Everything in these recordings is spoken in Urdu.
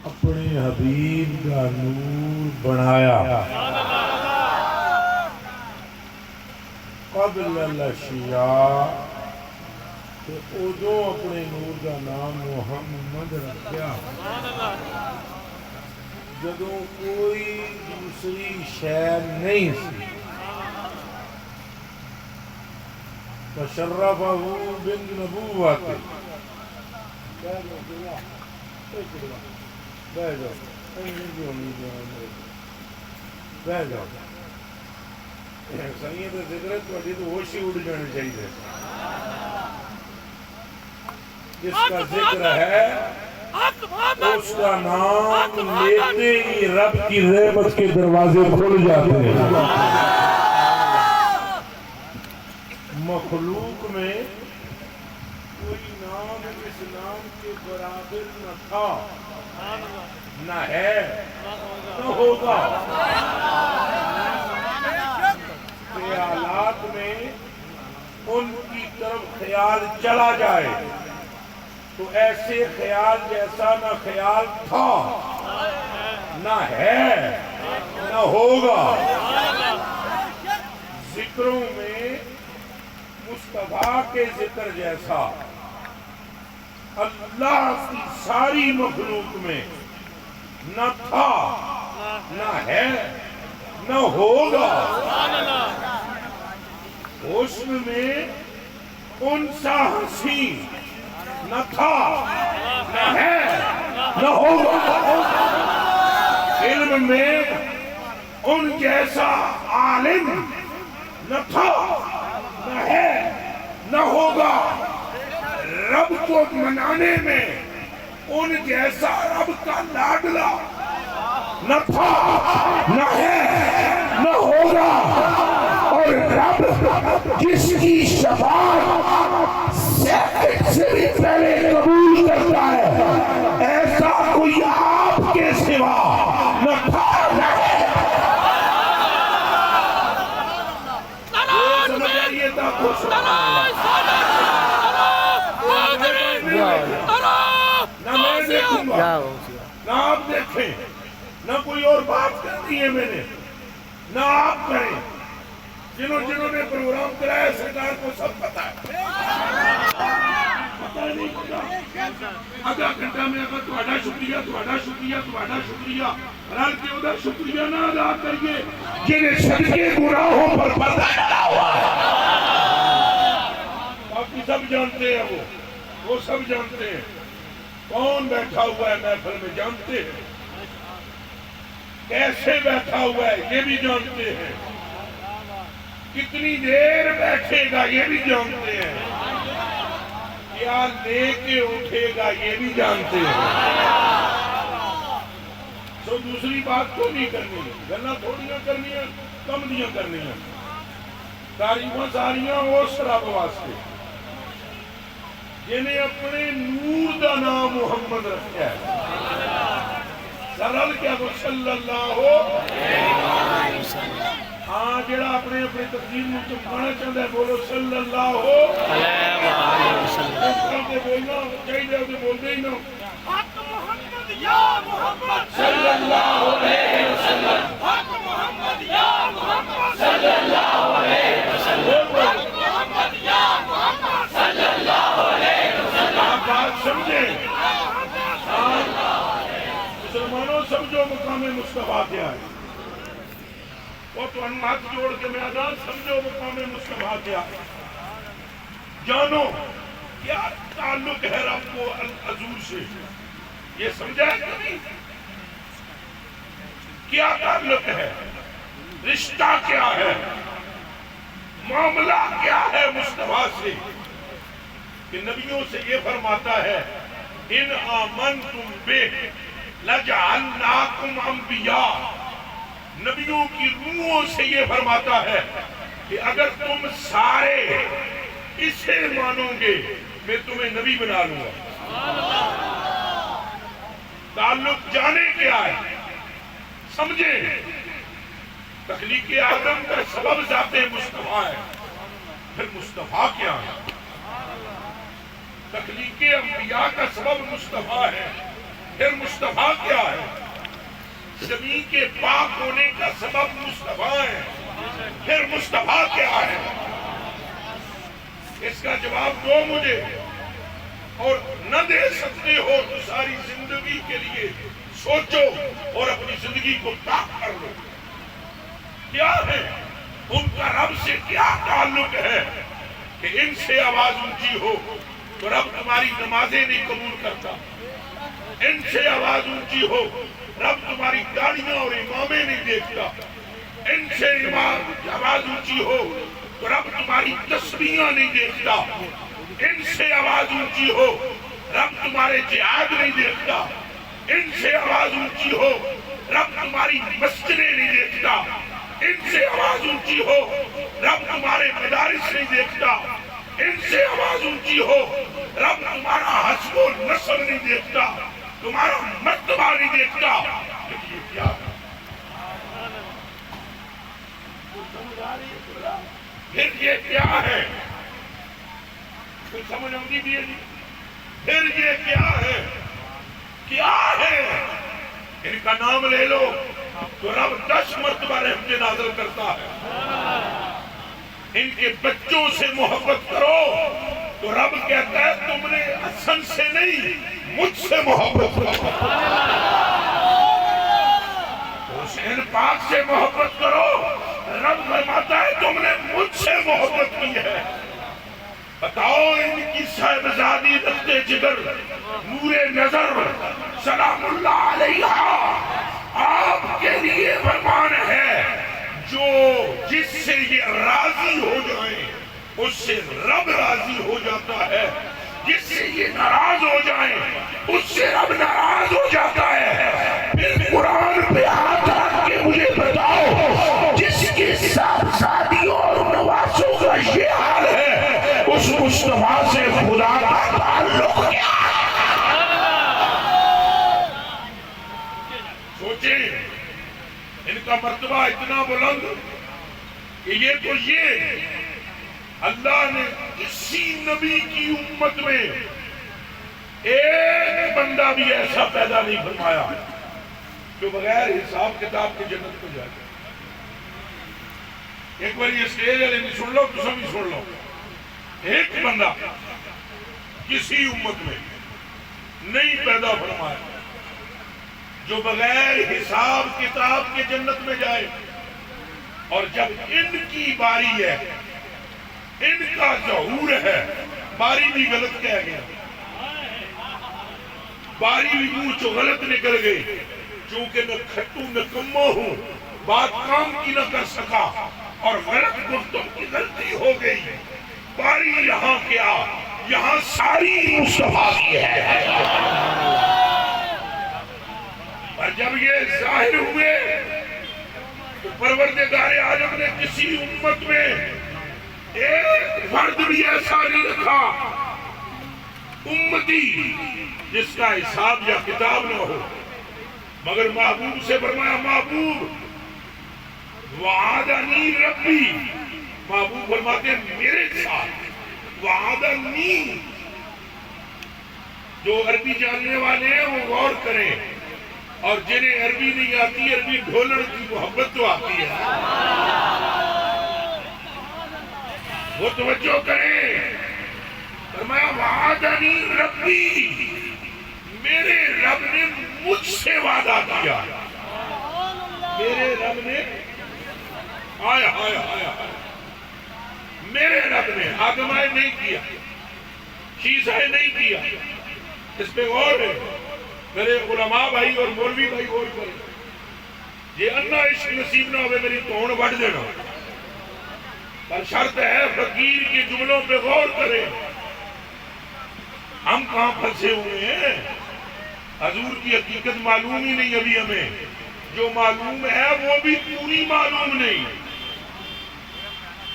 اپنے حبیب کا نور بنایا قبل الاشیاء تو ادو اپنے نور کا نام محمد رکھیا جدوں کوئی دوسری شے نہیں سی فشرفہ بالنبوت بہ جاؤ سائیں کا ذکر ہے تھوڑی تو ہوش ہی اڑ جانی چاہیے جس کا ذکر ہے اس کا نام لیتے ہی رب کی رحمت کے دروازے کھل جاتے ہیں مخلوق میں کوئی نام اس نام کے برابر نہ تھا نہ ہے نہ ہوگا خیالات میں ان کی طرف خیال چلا جائے تو ایسے خیال جیسا نہ خیال تھا نہ ہے نہ ہوگا ذکروں میں مصطفیٰ کے ذکر جیسا اللہ کی ساری مخلوق میں نہ تھا نہ ہے نہ ہوگا حسن میں ان سا حسین نہ تھا نہ ہے نہ ہوگا علم میں ان جیسا عالم نہ تھا نہ ہے نہ ہوگا رب کو منانے میں ان جیسا رب کا لاڈلا نہ تھا نہ ہے نہ ہوگا اور رب جس کی شفاعت سے بھی پہلے قبول کرتا ہے ایسا کوئی آپ کے سوا نہ تھا نہ ہے نہ آپ دیکھیں نہ کوئی اور بات کرتی ہے میں نے نہ آپ کریں جنہوں نے پروگرام کرایا سرکار کو سب پتا ہے پتا نہیں پتا آدھا گھنٹہ میں اگر تہاڈا شکریہ رل کے ادھر شکریہ نہ ادا کریے جنہیں صدقے گناہوں پر پردہ ڈالا ہوا ہے باقی سب جانتے ہیں وہ سب جانتے ہیں کون بیٹھا ہوا ہے محفل میں جانتے ہیں کیسے بیٹھا ہوا ہے یہ بھی جانتے ہیں کتنی دیر بیٹھے گا یہ بھی جانتے ہیں کیا لے کے اٹھے گا یہ بھی جانتے ہیں تو دوسری بات تو نہیں کرنی گلہ تھوڑیاں کرنی ہیں کم دیاں کرنی ہیں تعریفاں ساریاں اس رب واسطے جنہیں اپنے نور دا نام محمد رکھا ہے سرل کیا وہ صلی اللہ علیہ وسلم ہاں جڑا اپنے تقدیر میں چمکانا چاہتا ہے بولو صلی اللہ علیہ وسلم بولنا چاہیے اسے بولتے ہی نہ حق محمد یا محمد صلی اللہ علیہ وسلم حق محمد یا محمد صلی اللہ علیہ وسلم حق محمد یا محمد صلی اللہ علیہ وسلم آپ بات سمجھیں مسلمانوں سمجھو مقام مصطفیٰ کیا ہے وہ تو ہاتھ جوڑ کے میدان سمجھو مقام مصطفیٰ کیا ہے جانو کیا تعلق ہے رب کو الحضور سے یہ سمجھا ہے کبھی کیا تعلق ہے رشتہ کیا ہے معاملہ کیا ہے مصطفیٰ سے کہ نبیوں سے یہ فرماتا ہے ان آمنتم بہ لجعلناکم انبیاء نبیوں کی روحوں سے یہ فرماتا ہے کہ اگر تم سارے اسے مانو گے میں تمہیں نبی بنا لوں گا تعلق جانے کیا ہے سمجھیں تخلیق آدم کا سبب ذات مصطفیٰ ہے پھر مصطفیٰ کیا ہے تخلیق انبیاء کا سبب مصطفیٰ ہے پھر مصطفیٰ کیا ہے؟ زمین کے پاک ہونے کا سبب مصطفیٰ ہے، پھر مصطفیٰ کیا ہے؟ اس کا جواب دو مجھے، اور نہ دے سکتے ہو تو ساری زندگی کے لیے سوچو اور اپنی زندگی کو پاک کر لو۔ کیا ہے ان کا رب سے؟ کیا تعلق ہے کہ ان سے آواز اونچی ہو تو رب تمہاری نمازیں نہیں قبول کرتا، ان سے آواز اونچی ہو رب تمہاری داڑیاں اور امامیں نہیں دیکھتا، ان سے آواز اونچی ہو تو رب تمہاری تسبیحاں نہیں دیکھتا، ان سے آواز اونچی ہو رب تمہارے جہاد نہیں دیکھتا، ان سے آواز اونچی ہو رب تمہاری مسجدیں نہیں دیکھتا، ان سے آواز اونچی ہو رب تمہارے مدارس نہیں دیکھتا، ان سے آواز اونچی ہو رب تمہارا حسب و نسب نہیں دیکھتا، تمہارا مرتبہ نہیں دیکھتا۔ یہ کیا ہے؟ پھر یہ کیا ہے؟ کچھ سمجھ آؤں گی بھی ہے جی؟ پھر یہ کیا ہے؟ کیا ہے؟ ان کا نام لے لو تو رب 10 مرتبہ رحمت نازل کرتا ہے۔ ان کے بچوں سے محبت کرو تو رب کہتا ہے تم نے حسن سے نہیں مجھ سے محبت کرو، حسین پاک سے محبت کرو، رب فرماتا ہے تم نے مجھ سے محبت کی ہے۔ بتاؤ ان کی صاحبزادی رخت جگر نور نظر سلام اللہ علیہ آپ کے لیے فرمان ہے، جو جس سے یہ راضی ہو جائیں اس سے رب راضی ہو جاتا ہے، جس سے یہ ناراض ہو جائیں اس سے رب ناراض ہو جاتا ہے۔ پھر قرآن پہ ہاتھ رکھ کے مجھے بتاؤ جس کے صاحبزادیوں اور نواسوں کا یہ حال ہے اس مصطفیٰ سے خدا کا تعلق کیا ہے؟ سوچیں ان کا مرتبہ اتنا بلند کہ یہ اللہ نے کسی نبی کی امت میں ایک بندہ بھی ایسا پیدا نہیں فرمایا جو بغیر حساب کتاب کے جنت کو جائے۔ ایک بار یہ اسٹیج والے بھی سن لو تو سبھی سن لو، ایک بندہ کسی امت میں نہیں پیدا فرمایا جو بغیر حساب کتاب کے جنت میں جائے، اور جب ان کی باری ہے، ان کا ظہور ہے، باری بھی غلط کہہ گیا، باری بھی منہ چو غلط نکل گئی، چونکہ میں کھٹو نکمو ہوں، بات کام کی نہ کر سکا اور غلط گفتگو کی غلطی ہو گئی، باری یہاں کیا، یہاں ساری مصطفیٰ کی ہے۔ اور جب یہ ظاہر ہوئے تو پروردگار عالم نے کسی امت میں ایک فرد بھی ایسا نہیں رکھا امتی جس کا حساب یا کتاب نہ ہو، مگر محبوب سے فرمایا محبوب وعدنی ربی، محبوب فرماتے ہیں میرے ساتھ وعدنی۔ جو عربی جاننے والے ہیں وہ غور کریں، اور جنہیں عربی نہیں آتی عربی ڈھولن کی محبت تو آتی ہے وہ توجہ کریں۔ فرمایا وعدنی ربی، میرے رب نے مجھ سے وعدہ کیا، میرے رب نے آیا آیا آیا میرے رب نے آگمائے نہیں کیا، چیزیں نہیں کیا۔ اس پہ غور ہے میرے علماء بھائی اور مولوی بھائی، غور کریں، یہ انا عشق نصیب نہ ہوئے میری توڑ وڈ دینا، پر شرط ہے فقیر کے جملوں پہ غور کریں۔ ہم کہاں پھنسے ہوئے ہیں؟ حضور کی حقیقت معلوم ہی نہیں ابھی ہمیں، جو معلوم ہے وہ بھی پوری معلوم نہیں۔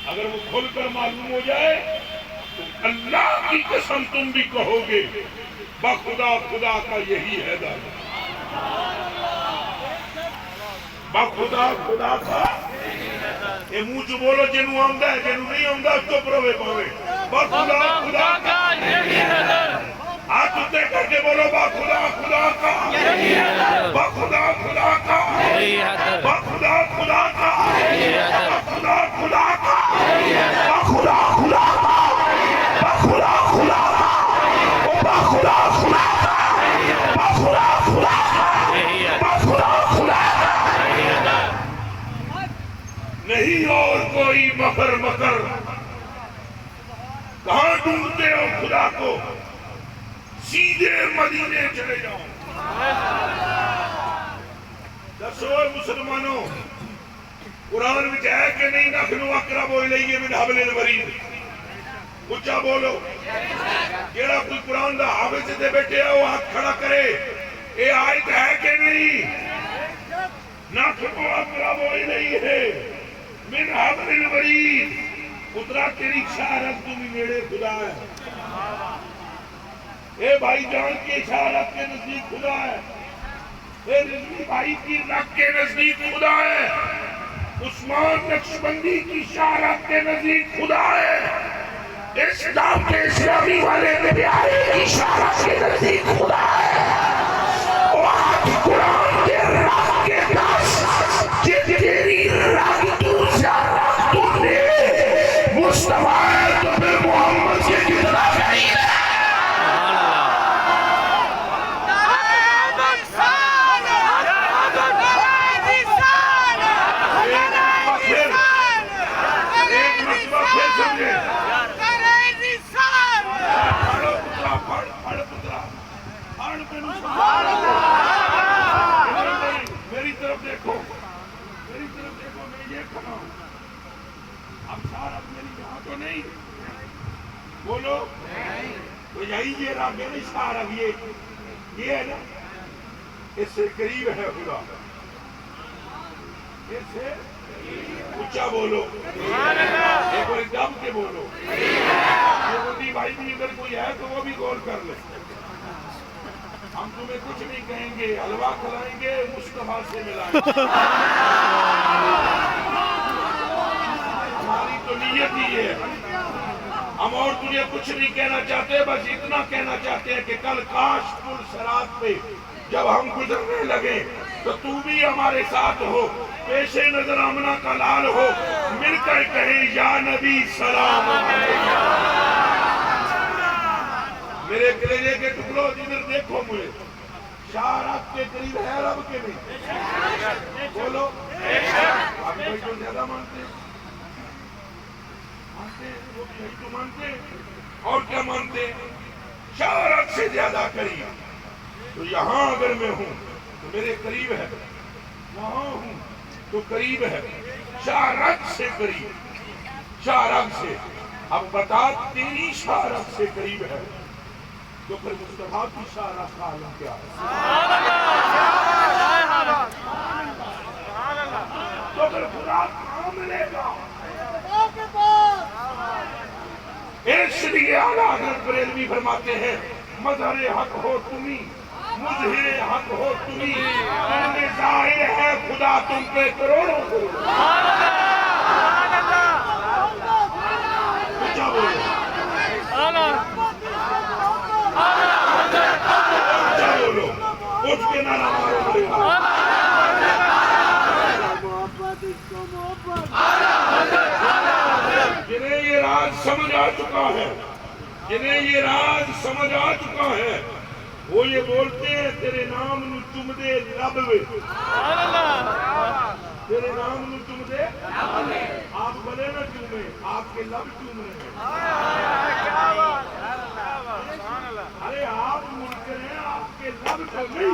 اگر وہ کھل کر معلوم ہو جائے تو اللہ کی قسم تم بھی کہو گے بخدا خدا کا یہی ہے دادا، بخدا خدا کا یہ منہ چ بولو جنوں آمدہ ہے، جنوں نہیں آمدہ چپ روے پاوے، بخدا خدا کا یہی ہے دادا۔ ہاتھ اٹھے کر کے بولو باخدا خدا کا، باخدا خدا کا، باخدا خدا کا، باخدا خدا کا، باخدا خدا کا، باخدا خدا کا، باخدا خدا کا، باخدا خدا کا، باخدا خدا کا۔ نہیں اور کوئی مکر مکر، کہاں ڈھونڈتے ہو خدا کو؟ سیدھے مدینے چلے جاؤ۔ دسو مسلمانوں، قرآن میں ہے کہ نہیں؟ نحن اقرب الیہ من حبل الورید، اونچا بولو۔ جیڑا کوئی قرآن دا حافظ دے بیٹھے ہو ہاتھ کھڑا کرے، یہ آیت ہے کہ نہیں؟ نحن اقرب الیہ من حبل الورید، اترا تیری اشارت تو بھی میرے خدا ہے، اے بھائی جان کی اشارت کے نزدیک خدا ہے، اے رضوی بھائی کی نک کے نزدیک خدا ہے، عثمان نقشبندی کی اشارت کے نزدیک خدا ہے، اسلام کے اسلامی والے نبی آئے کی اشارت کے نزدیک خدا ہے۔ اور قرآن کے رب کے دس جن تیری رب تو زیادہ تم نے مصطفیٰ ہے تو پھر محمد کے کتنا قریب ہے۔ میری طرف دیکھو، میری طرف دیکھو، میں یہ کھڑا ہوں، اب سارا میری یہاں تو نہیں، بولو تو یہی یہ رہا میری سارا، یہ ہے نا، اس سے قریب ہے خدا، اس سے اونچا بولو، ایک اور دم کے بولو۔ یہ بندی بھائی بھی اگر کوئی ہے تو وہ بھی غور کر لے، ہم تمہیں کچھ نہیں کہیں گے، حلوہ کھلائیں گے، مصطفیٰ سے ملائیں گے، ہماری تو نیت ہی ہے۔ ہم اور تجھے کچھ نہیں کہنا چاہتے، بس اتنا کہنا چاہتے ہیں کہ کل کاش پل صراط پہ جب ہم گزرنے لگے تو تو بھی ہمارے ساتھ ہو، پیش نظر آمنہ کا لال ہو، مل کر کہیں یا نبی سلام علیکم۔ میرے کلیجے کے ٹکڑوں جدھر دیکھو مجھے، شارت کے قریب ہے رب کے نہیں؟ بولو، آپ کوئی تو زیادہ مانتے ہیں، وہ بھی یہی تو مانتے ہیں، اور کیا مانتے ہیں؟ شارت سے زیادہ قریب۔ تو یہاں اگر میں ہوں تو میرے قریب ہے، وہاں ہوں تو قریب ہے، شارت سے قریب، شارت سے۔ اب بتا تیری شارت سے قریب ہے تو پھر مصطفیٰ کی شارت کا عالم کیا ہے؟ تو پھر خدا کہاں ملے گا؟ اس لیے اعلیٰ حضرت بریلوی فرماتے ہیں مظہر حق ہو تمہیں، مظہر حق ہو تمہیں، تم میں ظاہر ہے خدا تم پہ کروڑوں ہو۔ کیا بولے؟ کیا بولو؟ اٹھ کے نعرہ مارو بڑے جنہیں یہ راز سمجھ آ چکا ہے، جنہیں یہ راز سمجھ آ چکا ہے، وہ یہ بولتے ہیں تیرے نام نو چم دے لب وے، تیرے نام نو چم دے، آپ بلے نہ چومے، آپ کے لب چوم رہے ہیں۔ ارے آپ منکر ہیں، آپ کے لب تو نہیں،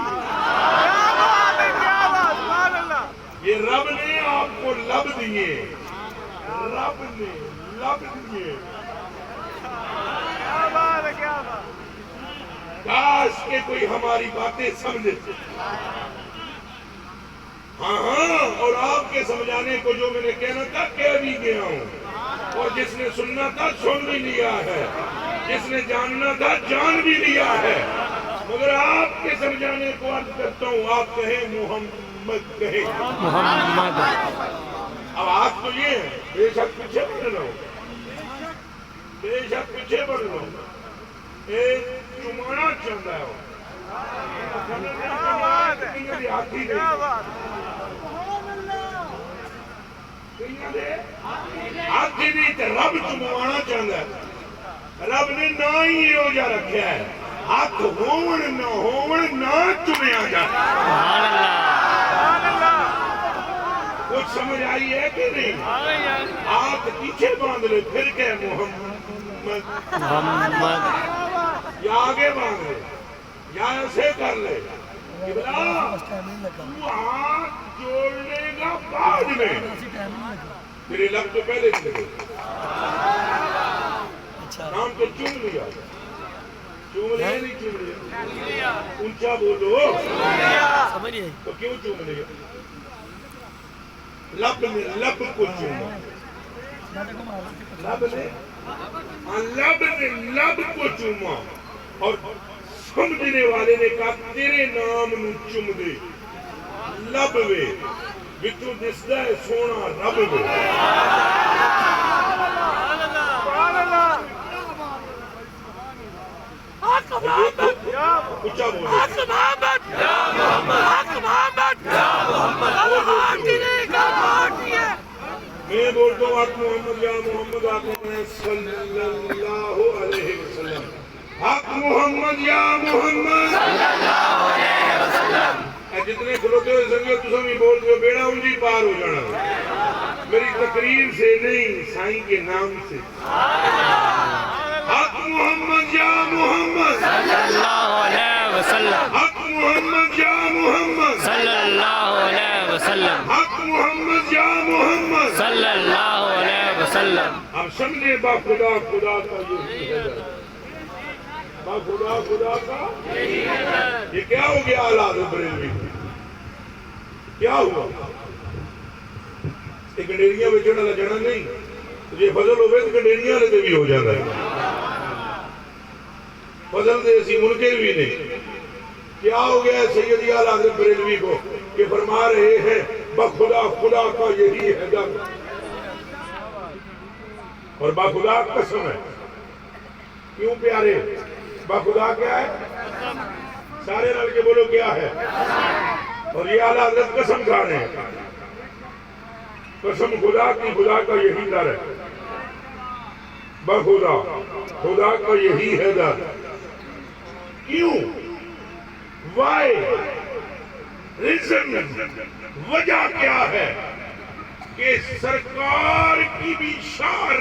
یہ رب نے آپ کو لب دیے، رب نے لب دیے۔ کاش کہ کوئی ہماری باتیں سمجھے۔ ہاں ہاں، اور آپ کے سمجھانے کو جو میں نے کہنا تھا کہہ بھی گیا ہوں، اور جس نے سننا تھا سن بھی لیا ہے، جس نے جاننا تھا جان بھی لیا ہے، مگر آپ کے سمجھانے کو عرض کرتا ہوں، آپ کہیں محمد کہیں محمد۔ اب آپ تو یہ ہے، بے شک پیچھے بڑھ لو، بے شک پیچھے بڑھ لو، ایک چمانا چاہتا ہے ہاتھ نہیں رب چموانا چاہتا ہے رب نے نہ ہی یہ جا رکھا ہے ہاتھ ہون نہ ہون نہ چمیا جاتا کچھ سمجھ آئی ہے کہ نہیں ہاتھ پیچھے باندھ لے پھر کہ محمد یا آگے باندھ لے یا ایسے کر لے قبلہ تو ہاتھ جوڑنے کا بعد میں میرے لب تو پہلے ہی لگے نام تو چوم لیا چوم لیا نہیں چوم لیا اونچا بولو تو کیوں چوم لیا لب نے لب کو چوما لب نے لب کو چوما اور سمجھنے والے نے کہا تیرے نام نو چوم دے لب وے وچوں دسدا ہے سونا رب وے اونچا بولو میں بولتا ہوں حق محمد یا محمد حق محمد صلی اللہ علیہ وسلم حق محمد یا محمد صلی اللہ علیہ وسلم جتنے کھلوتے ہوئے سنگے تو سمی بولتے ہو بیڑا انجی پار ہو جانا میری تقریر سے نہیں سائیں کے نام سے حق محمد یا محمد صلی اللہ علیہ وسلم حق محمد یا محمد صلی اللہ علیہ وسلم حق محمد یا محمد صلی اللہ علیہ وسلم اب سمجھے با خدا خدا کا یہی ہے با خدا خدا کا یہ کیا ہو گیا آلات بریلوی کیا ہوا یہ گنڈیریاں میں جڑا لجڑا نہیں یہ فضل ہوئے تو گنڈیریاں لیتے بھی ہو جاتا ہے فضل دے اسی ملکے بھی نہیں کیا ہو گیا سیدی آلات بریلوی کو کہ فرما رہے ہیں بخدا خدا کا یہی ہے در اور بخدا قسم ہے کیوں پیارے بخدا کیا ہے سارے رل کے بولو کیا ہے اور یہ اعلیٰ حضرت قسم کھا رہے ہیں قسم خدا کی خدا کا یہی در ہے بخدا خدا کا یہی ہے در کیوں وائی ریزن وجہ کیا ہے کہ سرکار کی بھی شان